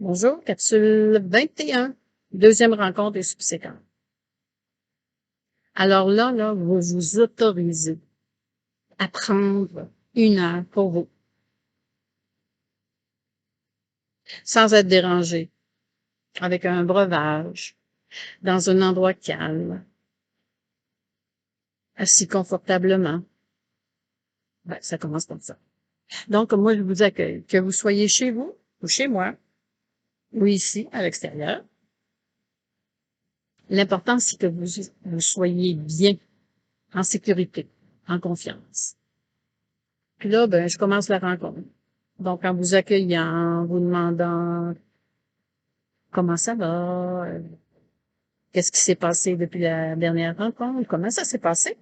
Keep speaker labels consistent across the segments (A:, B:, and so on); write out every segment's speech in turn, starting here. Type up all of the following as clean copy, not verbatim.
A: Bonjour, capsule 21, deuxième rencontre et subséquente. Alors là, vous vous autorisez à prendre 1 heure pour vous, sans être dérangé, avec un breuvage, dans un endroit calme, assis confortablement. Ben, ça commence comme ça. Donc, moi, je vous accueille, que vous soyez chez vous ou chez moi, ou ici, à l'extérieur. L'important, c'est que vous soyez bien, en sécurité, en confiance. Puis là, ben, je commence la rencontre. Donc, en vous accueillant, en vous demandant comment ça va, qu'est-ce qui s'est passé depuis la dernière rencontre, comment ça s'est passé?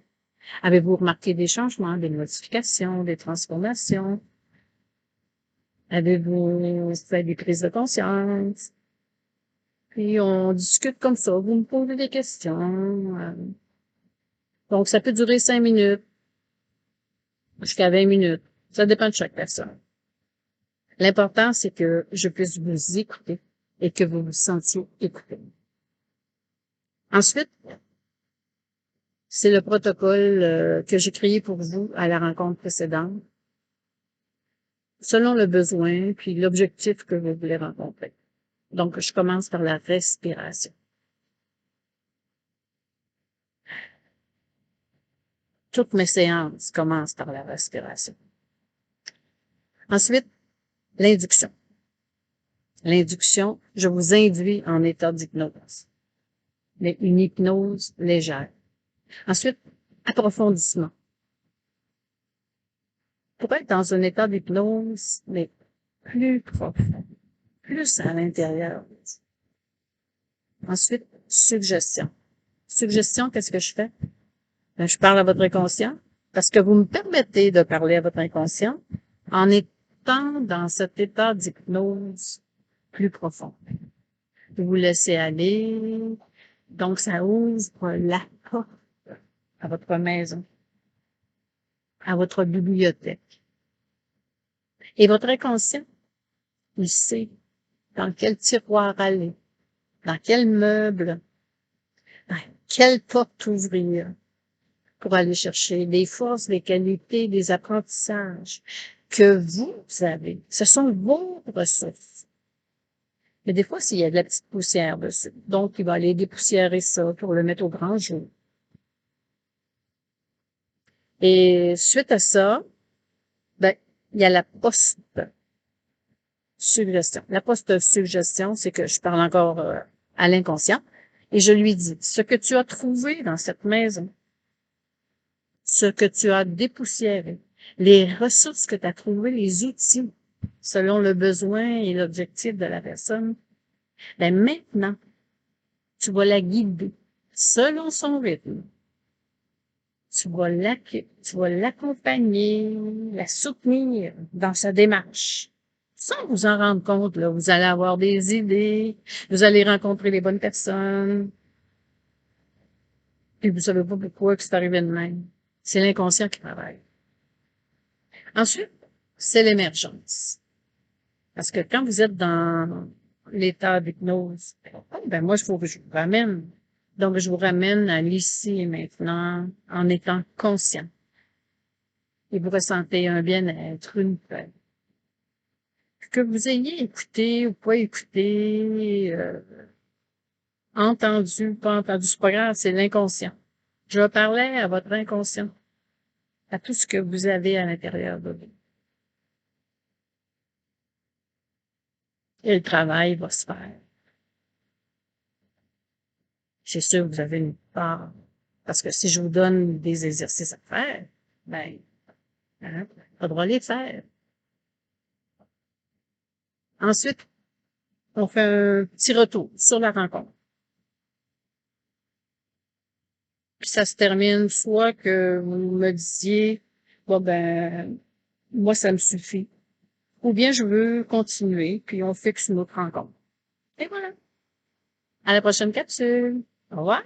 A: Avez-vous remarqué des changements, des modifications, des transformations? Avez-vous fait des prises de conscience? Puis, on discute comme ça. Vous me posez des questions. Donc, ça peut durer 5 minutes jusqu'à 20 minutes. Ça dépend de chaque personne. L'important, c'est que je puisse vous écouter et que vous vous sentiez écouté. Ensuite, c'est le protocole que j'ai créé pour vous à la rencontre précédente, selon le besoin puis l'objectif que vous voulez rencontrer. Donc, je commence par la respiration. Toutes mes séances commencent par la respiration. Ensuite, l'induction. L'induction, je vous induis en état d'hypnose, mais une hypnose légère. Ensuite, approfondissement. Pour être dans un état d'hypnose, mais plus profond, plus à l'intérieur. Ensuite, suggestion. Suggestion, qu'est-ce que je fais? Ben, je parle à votre inconscient parce que vous me permettez de parler à votre inconscient en étant dans cet état d'hypnose plus profond. Vous vous laissez aller, donc ça ouvre la porte à votre maison, à votre bibliothèque. Et votre inconscient, il sait dans quel tiroir aller, dans quel meuble, dans quelle porte ouvrir pour aller chercher les forces, les qualités, les apprentissages que vous avez. Ce sont vos ressources. Mais des fois, s'il y a de la petite poussière dessus, donc il va aller dépoussiérer ça pour le mettre au grand jour. Et suite à ça, ben, il y a la post-suggestion. La post-suggestion, c'est que je parle encore à l'inconscient et je lui dis, ce que tu as trouvé dans cette maison, ce que tu as dépoussiéré, les ressources que tu as trouvées, les outils, selon le besoin et l'objectif de la personne, ben maintenant, tu vas la guider selon son rythme. Tu vas l'accompagner, la soutenir dans sa démarche. Sans vous en rendre compte, là, vous allez avoir des idées, vous allez rencontrer les bonnes personnes, et vous savez pas pourquoi que c'est arrivé de même. C'est l'inconscient qui travaille. Ensuite, c'est l'émergence. Parce que quand vous êtes dans l'état d'hypnose, ben moi, il faut que je vous ramène. Donc, je vous ramène à l'ici et maintenant en étant conscient. Et vous ressentez un bien-être, une paix. Que vous ayez écouté ou pas écouté, entendu, pas entendu, c'est pas grave, c'est l'inconscient. Je parlais à votre inconscient, à tout ce que vous avez à l'intérieur de vous. Et le travail va se faire. C'est sûr que vous avez une part. Parce que si je vous donne des exercices à faire, ben, hein, il faudra les faire. Ensuite, on fait un petit retour sur la rencontre. Puis ça se termine soit que vous me disiez, bon ben, moi ça me suffit. Ou bien je veux continuer, puis on fixe une autre rencontre. Et voilà. À la prochaine capsule. Au revoir.